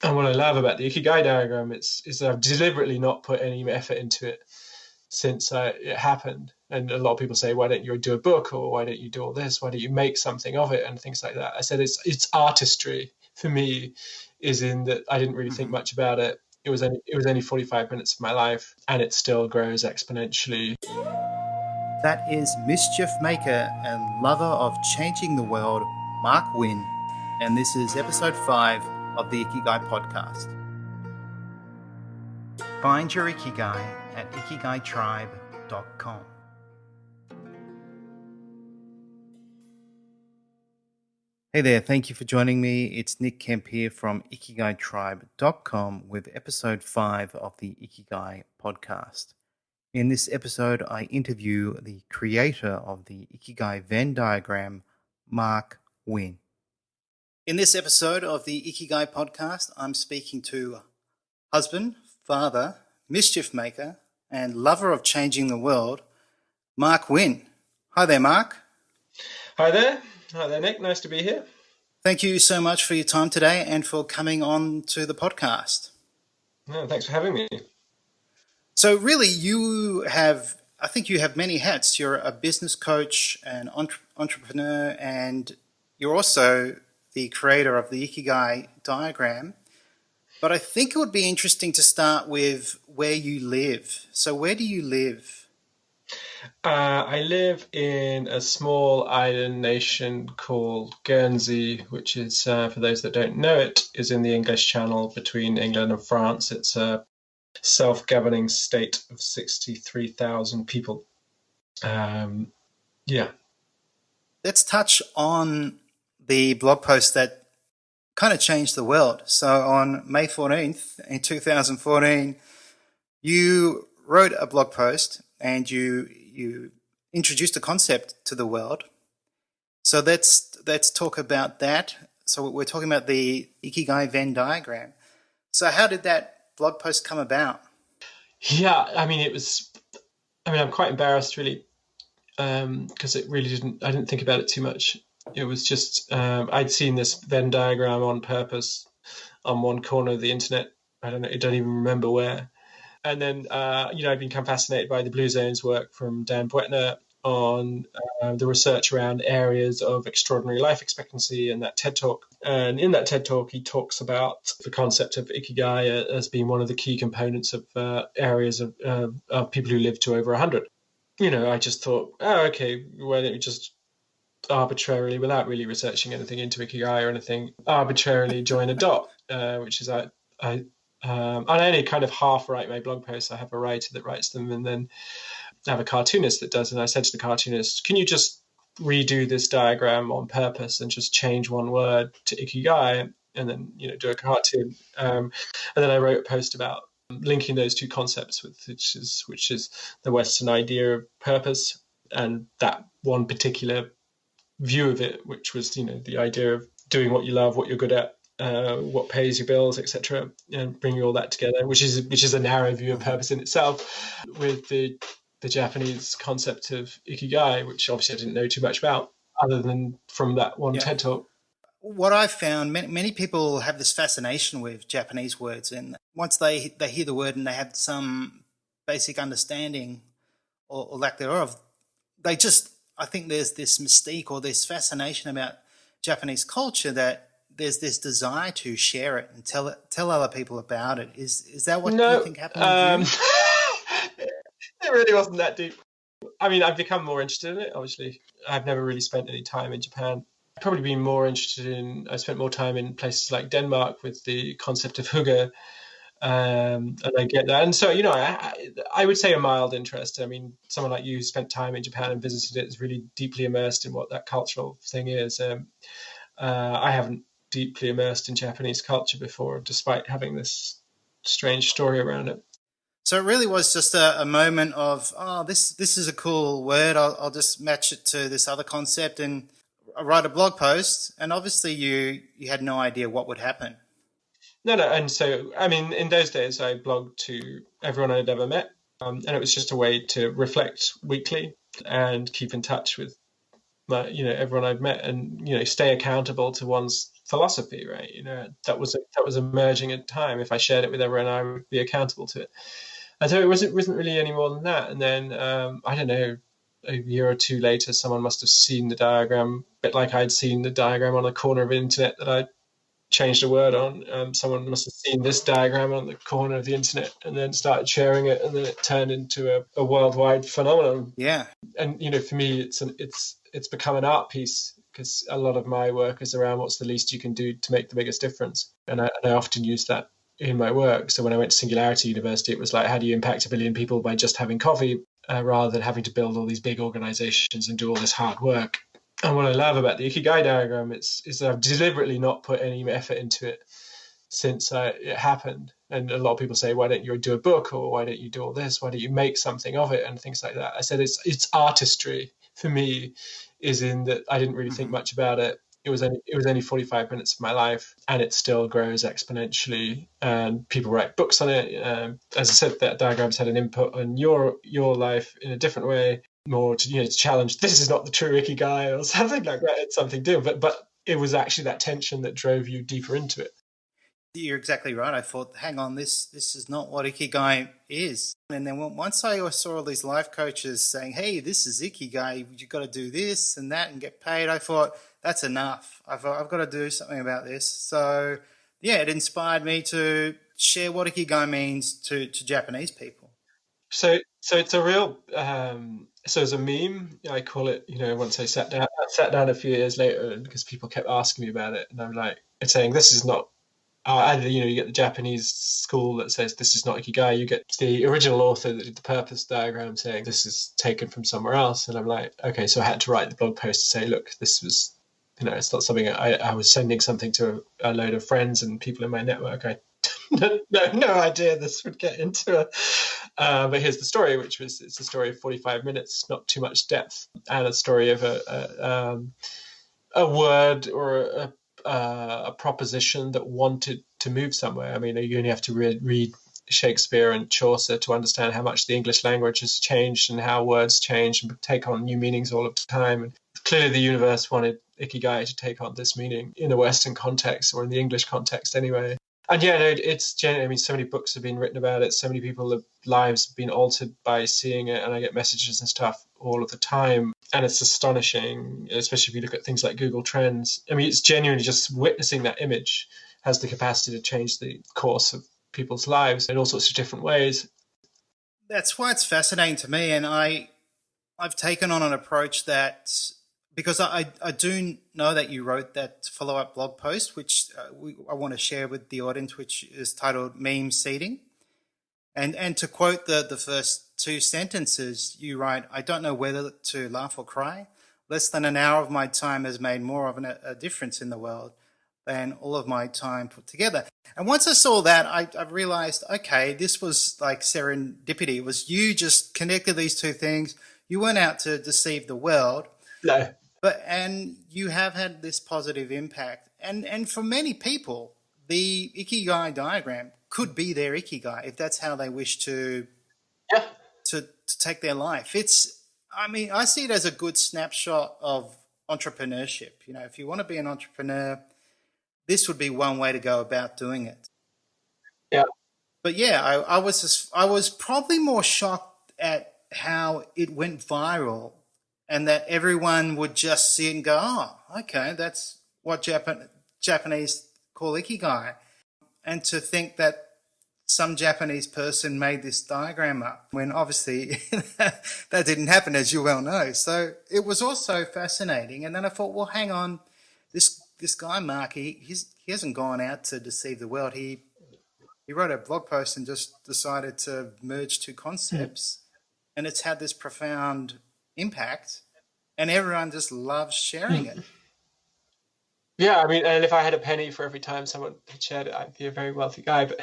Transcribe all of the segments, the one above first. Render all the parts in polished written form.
And what I love about the Ikigai diagram is I've deliberately not put any effort into it since it happened. And a lot of people say, why don't you do a book, or why don't you do all this? Why don't you make something of it, and things like that? I said it's artistry for me, is in that I didn't really think much about it. It was only 45 minutes of my life, and it still grows exponentially. That is mischief maker and lover of changing the world, Marc Winn, and this is episode 5 of the Ikigai Podcast. Find your Ikigai at ikigaitribe.com. Hey there, thank you for joining me. It's Nick Kemp here from ikigaitribe.com with episode 5 of the Ikigai Podcast. In this episode, I interview the creator of the Ikigai Venn Diagram, Marc Winn. In this episode of the Ikigai Podcast, I'm speaking to husband, father, mischief maker, and lover of changing the world, Marc Winn. Hi there, Marc. Hi there, Nick. Nice to be here. Thank you so much for your time today and for coming on to the podcast. No, thanks for having me. So really, I think you have many hats. You're a business coach, an entrepreneur, and you're also the creator of the Ikigai diagram. But I think it would be interesting to start with where you live. So where do you live? I live in a small island nation called Guernsey, which is, for those that don't know it, is in the English Channel between England and France. It's a self-governing state of 63,000 people. Let's touch on the blog post that kind of changed the world. So on May 14th in 2014, you wrote a blog post and you introduced a concept to the world. So let's talk about that. So we're talking about the Ikigai Venn diagram. So how did that blog post come about? Yeah, I'm quite embarrassed really, because I didn't think about it too much. It was just, I'd seen this Venn diagram on purpose on one corner of the internet. I don't even remember where. And then, I've become fascinated by the Blue Zones work from Dan Buettner on the research around areas of extraordinary life expectancy and that TED-Talk. And in that TED-Talk, he talks about the concept of Ikigai as being one of the key components of areas of people who live to over 100. I just thought, oh, okay, why don't we just arbitrarily, without really researching anything into Ikigai or anything, arbitrarily join a dot, which is I only kind of half write my blog posts. I have a writer that writes them, and then I have a cartoonist that does. And I said to the cartoonist, can you just redo this diagram on purpose and just change one word to Ikigai, and then do a cartoon? And then I wrote a post about linking those two concepts, which is the Western idea of purpose and that one particular view of it, which was the idea of doing what you love, what you're good at, what pays your bills, etc., and bringing all that together, which is a narrow view of purpose in itself, with the Japanese concept of Ikigai, which obviously I didn't know too much about other than from that one TED Talk. What I've found, many people have this fascination with Japanese words, and once they hear the word and they have some basic understanding or lack thereof, I think there's this mystique or this fascination about Japanese culture that there's this desire to share it and tell other people about it. Is that what you think happened with you? It really wasn't that deep. I've become more interested in it, obviously. I've never really spent any time in Japan. I've probably been more interested I spent more time in places like Denmark with the concept of hygge, and I get that. And so, I would say a mild interest. Someone like you who spent time in Japan and visited it is really deeply immersed in what that cultural thing is. I haven't deeply immersed in Japanese culture before, despite having this strange story around it. So it really was just a moment of, this is a cool word. I'll just match it to this other concept and write a blog post. And obviously you had no idea what would happen. No. And so, in those days, I blogged to everyone I'd ever met. And it was just a way to reflect weekly and keep in touch with everyone I'd met, and stay accountable to one's philosophy, right? That was emerging at the time. If I shared it with everyone, I would be accountable to it. And so it wasn't really any more than that. And then I don't know, a year or two later, someone must have seen the diagram, a bit like I'd seen the diagram on the corner of the internet that I changed a word on. Someone must have seen this diagram on the corner of the internet and then started sharing it, and then it turned into a worldwide phenomenon. Yeah. And for me, it's become an art piece, because a lot of my work is around what's the least you can do to make the biggest difference, and I often use that in my work. So when I went to Singularity University, it was like, how do you impact 1 billion people by just having coffee, rather than having to build all these big organizations and do all this hard work. And what I love about the Ikigai diagram is I've deliberately not put any effort into it since it happened. And a lot of people say, why don't you do a book, or why don't you do all this? Why don't you make something of it, and things like that? I said it's artistry for me, is in that I didn't really think much about it. It was only 45 minutes of my life, and it still grows exponentially. And people write books on it. As I said, that diagram's had an input on your life in a different way, more to challenge. This is not the true Ikigai, or something like that. It's something different, but it was actually that tension that drove you deeper into it. You're exactly right. I thought, hang on, this is not what Ikigai is. And then once I saw all these life coaches saying, hey, this is Ikigai, you've got to do this and that and get paid, I thought, that's enough. I've got to do something about this. So, yeah, it inspired me to share what Ikigai means to Japanese people. So it's a real, so as a meme, I call it, once I sat down a few years later, because people kept asking me about it, and I'm like, it's saying, this is not, either, you get the Japanese school that says this is not Ikigai, you get the original author that did the purpose diagram saying this is taken from somewhere else. And I'm like, okay, so I had to write the blog post to say, look, this was, it's not something I was sending something to a load of friends and people in my network. I no idea this would get into it. But here's the story, it's a story of 45 minutes, not too much depth, and a story of a word or a proposition that wanted to move somewhere. I mean, you only have to read Shakespeare and Chaucer to understand how much the English language has changed and how words change and take on new meanings all of the time. And clearly the universe wanted Ikigai to take on this meaning in a Western context, or in the English context anyway. And yeah, no, it's genuine. I mean, so many books have been written about it. So many people's lives have been altered by seeing it. And I get messages and stuff all of the time. And it's astonishing, especially if you look at things like Google Trends. I mean, it's genuinely just witnessing that image has the capacity to change the course of people's lives in all sorts of different ways. That's why it's fascinating to me. And I've taken on an approach that, because I do know that you wrote that follow-up blog post, which I want to share with the audience, which is titled Meme Seeding. And to quote the first two sentences, you write, I don't know whether to laugh or cry. Less than an hour of my time has made more of a difference in the world than all of my time put together. And once I saw that, I realized, okay, this was like serendipity. It was you just connected these two things. You weren't out to deceive the world. No. And you have had this positive impact. And for many people, the Ikigai diagram could be their Ikigai if that's how they wish to take their life. I see it as a good snapshot of entrepreneurship. If you want to be an entrepreneur, this would be one way to go about doing it. Yeah. But yeah, I was probably more shocked at how it went viral, and that everyone would just see it and go, oh, okay, that's what Japanese call Ikigai. And to think that some Japanese person made this diagram up, when obviously that didn't happen, as you well know. So it was also fascinating. And then I thought, well, hang on, this guy, Mark, he hasn't gone out to deceive the world. He wrote a blog post and just decided to merge two concepts, and it's had this profound impact, and everyone just loves sharing it. Yeah, I mean, and if I had a penny for every time someone had shared it, I'd be a very wealthy guy. But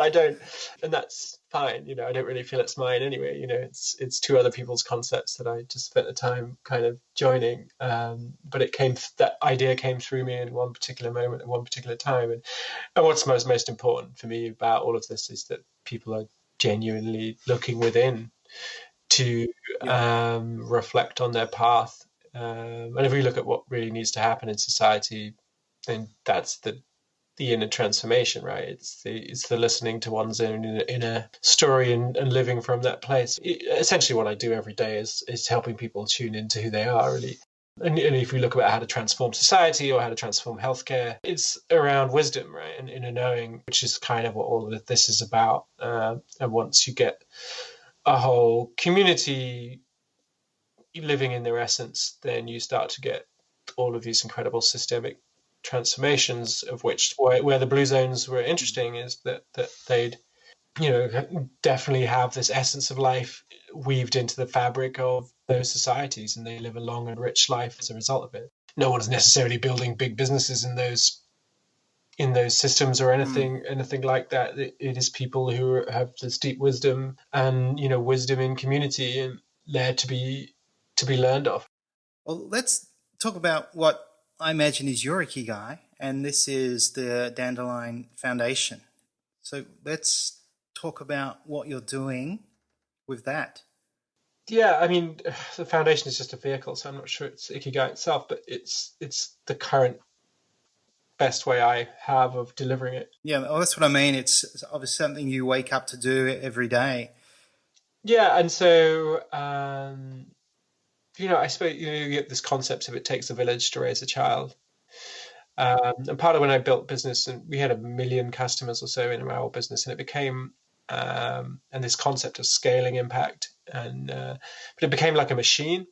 I don't, and that's fine. I don't really feel it's mine anyway. It's two other people's concepts that I just spent the time kind of joining. But that idea came through me in one particular moment at one particular time. And what's most important for me about all of this is that people are genuinely looking within to reflect on their path And if we look at what really needs to happen in society, then that's the inner transformation, right? It's the listening to one's own inner story and living from that place. Essentially, what I do every day is helping people tune into who they are, really. And if we look about how to transform society or how to transform healthcare, it's around wisdom, right? And inner knowing, which is kind of what all of this is about. And once you get a whole community living in their essence, then you start to get all of these incredible systemic transformations, of which where the blue zones were interesting is that they'd definitely have this essence of life weaved into the fabric of those societies, and they live a long and rich life as a result of it. No one's necessarily building big businesses in those systems or anything like that. It is people who have this deep wisdom and wisdom in community and there to be learned of. Well, let's talk about what I imagine is your Ikigai, and this is the Dandelion Foundation. So let's talk about what you're doing with that. Yeah, I mean, the foundation is just a vehicle, so I'm not sure it's Ikigai itself, but it's the current best way I have of delivering it. Yeah, well, that's what I mean. It's obviously something you wake up to do every day. Yeah, and so I suppose you get this concept of it takes a village to raise a child. And part of when I built business, and we had 1 million customers or so in our old business, and it became and this concept of scaling impact, and but it became like a machine.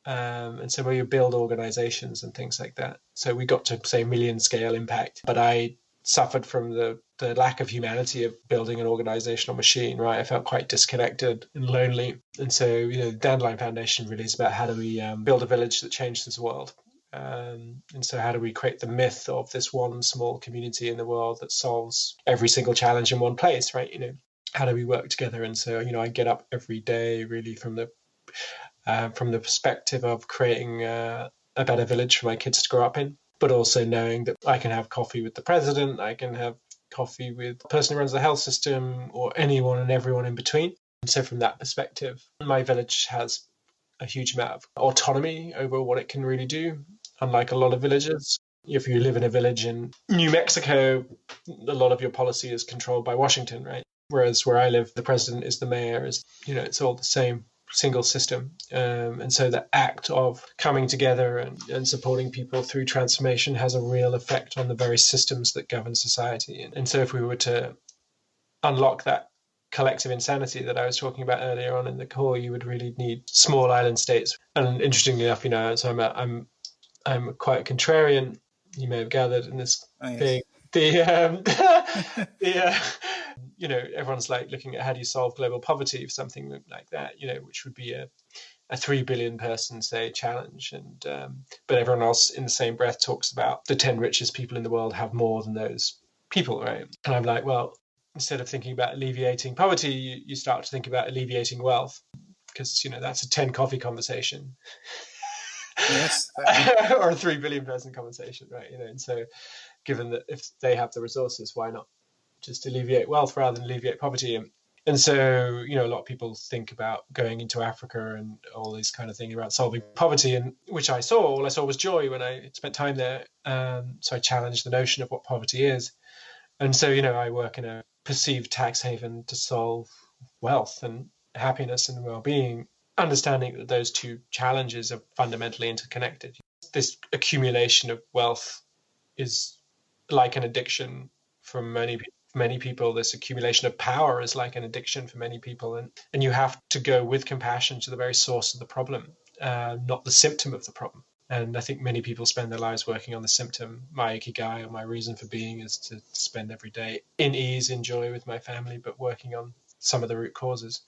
And so we build organizations and things like that. So we got to say million scale impact, but I suffered from the lack of humanity of building an organizational machine, right? I felt quite disconnected and lonely. And so, the Dandelion Foundation really is about how do we build a village that changes the world. And so how do we create the myth of this one small community in the world that solves every single challenge in one place, right? How do we work together? And so, I get up every day really from the perspective of creating a better village for my kids to grow up in, but also knowing that I can have coffee with the president, I can have coffee with the person who runs the health system, or anyone and everyone in between. And so from that perspective, my village has a huge amount of autonomy over what it can really do, unlike a lot of villages. If you live in a village in New Mexico, a lot of your policy is controlled by Washington, right? Whereas where I live, the president is the mayor, it's all the same single system. And so the act of coming together and supporting people through transformation has a real effect on the very systems that govern society. And so if we were to unlock that collective insanity that I was talking about earlier on in the call, you would really need small island states. And interestingly enough, so I'm quite a contrarian. You may have gathered in this thing. Everyone's like looking at how do you solve global poverty or something like that, which would be a 3 billion person, say, challenge. And but everyone else in the same breath talks about the 10 richest people in the world have more than those people, right? And I'm like, well, instead of thinking about alleviating poverty, you start to think about alleviating wealth, because that's a 10 coffee conversation. Yes. Or a 3 billion person conversation, right? And so given that if they have the resources, why not just alleviate wealth rather than alleviate poverty? And so, a lot of people think about going into Africa and all these kind of things around solving poverty, and which all I saw was joy when I spent time there. So I challenged the notion of what poverty is. And so, I work in a perceived tax haven to solve wealth and happiness and well-being, understanding that those two challenges are fundamentally interconnected. This accumulation of wealth is like an addiction for many people. This accumulation of power is like an addiction for many people. And you have to go with compassion to the very source of the problem, not the symptom of the problem. And I think many people spend their lives working on the symptom. My Ikigai, or my reason for being, is to spend every day in ease, in joy with my family, but working on some of the root causes,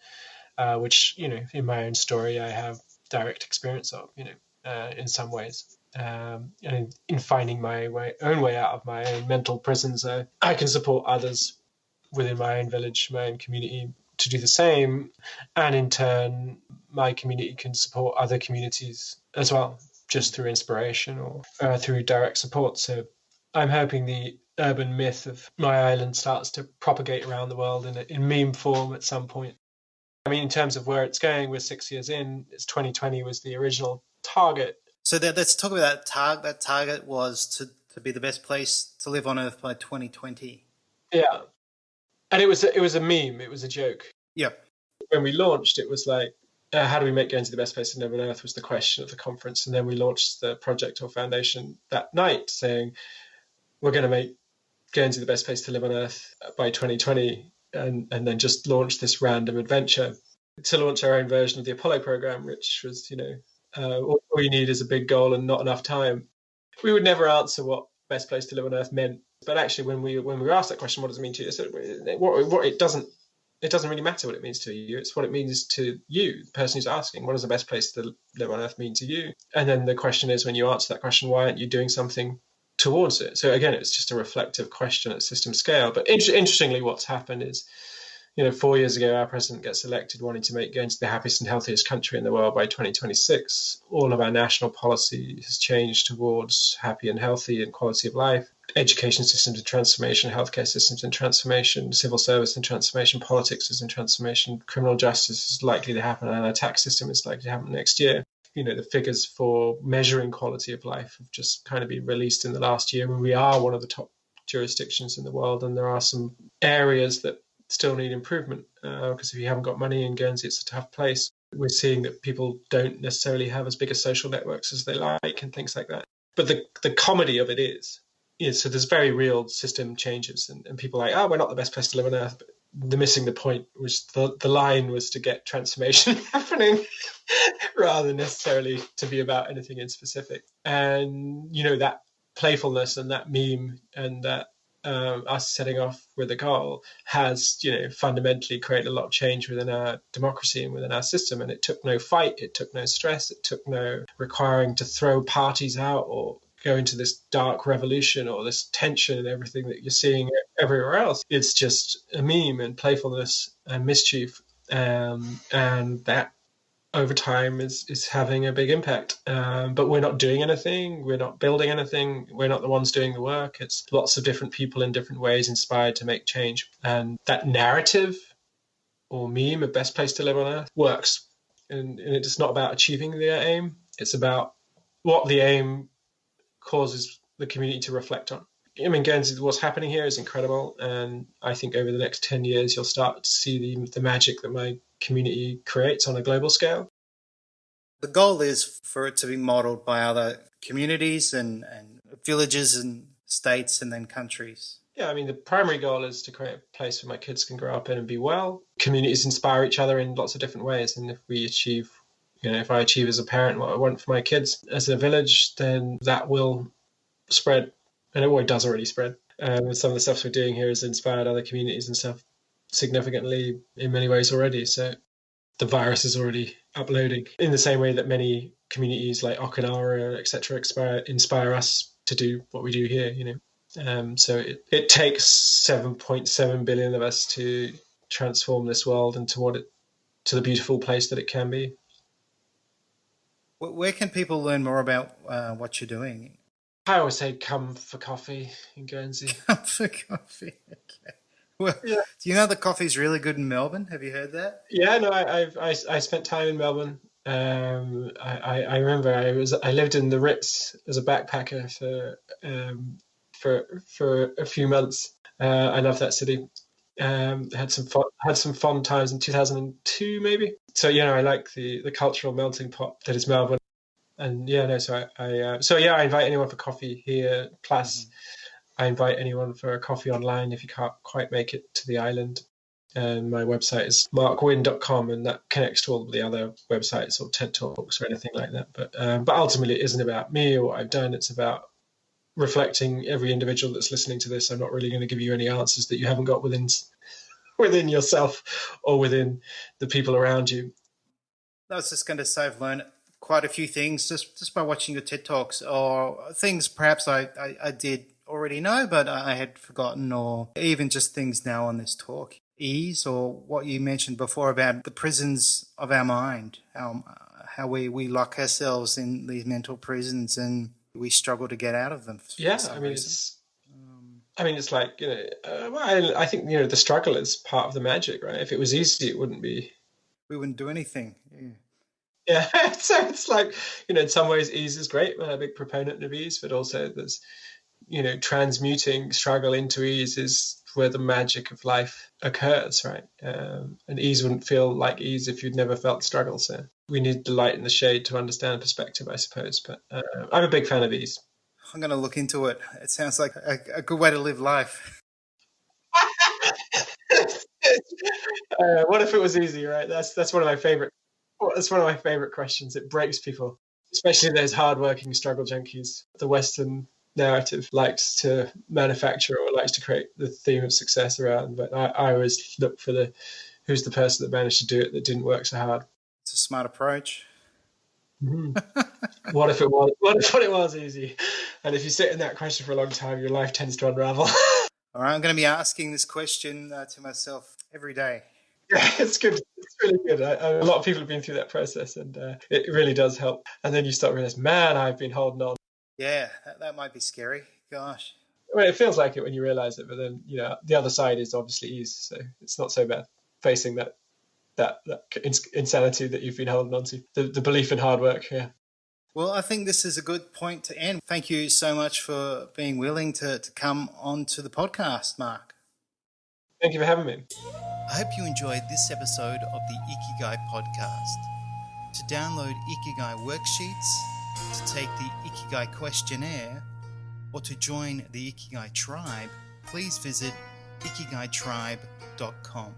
which, in my own story, I have direct experience of, in some ways. And in finding my own way out of my own mental prisons, I can support others within my own village, my own community, to do the same. And in turn, my community can support other communities as well, just through inspiration or through direct support. So I'm hoping the urban myth of my island starts to propagate around the world in meme form at some point. I mean, in terms of where it's going, we're 6 years in. It's 2020 was the original target. So let's talk about that target. That target was to be the best place to live on Earth by 2020. Yeah, and it was a meme. It was a joke. Yep. When we launched, it was like, how do we make Guernsey the best place to live on Earth was the question of the conference, and then we launched the project or foundation that night, saying we're going to make Guernsey the best place to live on Earth by 2020, and then just launched this random adventure to launch our own version of the Apollo program, which was, all we need is a big goal and not enough time. We would never answer what best place to live on Earth meant, but actually, when we were asked that question, what does it mean to you? I said, what it doesn't really matter what it means to you. It's what it means to you, the person who's asking. What does the best place to live on Earth mean to you? And then the question is, when you answer that question, why aren't you doing something towards it? So again, it's just a reflective question at system scale. But interestingly, what's happened is, 4 years ago, our president gets elected wanting to make Guernsey the happiest and healthiest country in the world by 2026. All of our national policy has changed towards happy and healthy and quality of life. Education systems in transformation, healthcare systems in transformation, civil service in transformation, politics is in transformation, criminal justice is likely to happen, and our tax system is likely to happen next year. The figures for measuring quality of life have just kind of been released in the last year, and we are one of the top jurisdictions in the world, and there are some areas that still need improvement, because if you haven't got money in Guernsey, it's a tough place. We're seeing that people don't necessarily have as big a social networks as they like and things like that. But the comedy of it is so there's very real system changes, and people are like, we're not the best place to live on Earth. But they're missing the point, which the line was to get transformation happening rather than necessarily to be about anything in specific. And, that playfulness and that meme and that us setting off with a goal has, fundamentally created a lot of change within our democracy and within our system. And it took no fight, it took no stress, it took no requiring to throw parties out or go into this dark revolution or this tension and everything that you're seeing everywhere else. It's just a meme and playfulness and mischief, and that over time is having a big impact. But we're not doing anything. We're not building anything. We're not the ones doing the work. It's lots of different people in different ways inspired to make change. And that narrative or meme, a best place to live on Earth, works. And it's not about achieving the aim. It's about what the aim causes the community to reflect on. Guernsey, what's happening here is incredible. And I think over the next 10 years, you'll start to see the magic that my community creates on a global scale. The goal is for it to be modelled by other communities and villages and states and then countries. Yeah, the primary goal is to create a place where my kids can grow up in and be well. Communities inspire each other in lots of different ways. And if we achieve, if I achieve as a parent what I want for my kids as a village, then that will spread. And it does already spread. Some of the stuff we're doing here has inspired other communities and stuff significantly in many ways already. So the virus is already uploading in the same way that many communities like Okinawa, etc., inspire us to do what we do here. So it takes 7.7 billion of us to transform this world into to the beautiful place that it can be. Where can people learn more about what you're doing? I always say come for coffee in Guernsey. Come for coffee. Okay. Well, yeah. Do you know the coffee's really good in Melbourne? Have you heard that? Yeah, no, I spent time in Melbourne. I remember I lived in the Ritz as a backpacker for a few months. I love that city. Had some fun times in 2002 maybe. So I like the cultural melting pot that is Melbourne. And so I invite anyone for coffee here. Plus, I invite anyone for a coffee online if you can't quite make it to the island. And my website is marcwinn.com, and that connects to all of the other websites or TEDTalks or anything like that. But ultimately, it isn't about me or what I've done. It's about reflecting every individual that's listening to this. I'm not really going to give you any answers that you haven't got within yourself or within the people around you. I was just going to say I've learned quite a few things just by watching your TED Talks, or things perhaps I did already know but I had forgotten, or even just things now on this talk. Ease, or what you mentioned before about the prisons of our mind, how we lock ourselves in these mental prisons and we struggle to get out of them. Yeah, it's like, I think, the struggle is part of the magic, right? If it was easy, it wouldn't be. We wouldn't do anything. Yeah. So it's like, in some ways ease is great. I'm a big proponent of ease, but also there's, transmuting struggle into ease is where the magic of life occurs, right? And ease wouldn't feel like ease if you'd never felt struggle. So we need the light and the shade to understand perspective, I suppose. But I'm a big fan of ease. I'm going to look into it. It sounds like a good way to live life. What if it was easy, right? That's one of my favorite. That's one of my favorite questions. It breaks people, especially those hardworking struggle junkies. The Western narrative likes to manufacture or likes to create the theme of success around, but I always look for who's the person that managed to do it that didn't work so hard. It's a smart approach. Mm-hmm. What if it was? What if it was easy? And if you sit in that question for a long time, your life tends to unravel. All right, I'm going to be asking this question to myself every day. Yeah, it's good. It's really good. A lot of people have been through that process, and it really does help. And then you start realizing, man, I've been holding on. Yeah, that might be scary. Gosh. Well, it feels like it when you realize it, but then the other side is obviously ease, so it's not so bad facing that insanity that you've been holding on to. The belief in hard work. Yeah. Well, I think this is a good point to end. Thank you so much for being willing to come on to the podcast, Mark. Thank you for having me. I hope you enjoyed this episode of the Ikigai Podcast. To download Ikigai worksheets, to take the Ikigai questionnaire, or to join the Ikigai tribe, please visit ikigaitribe.com.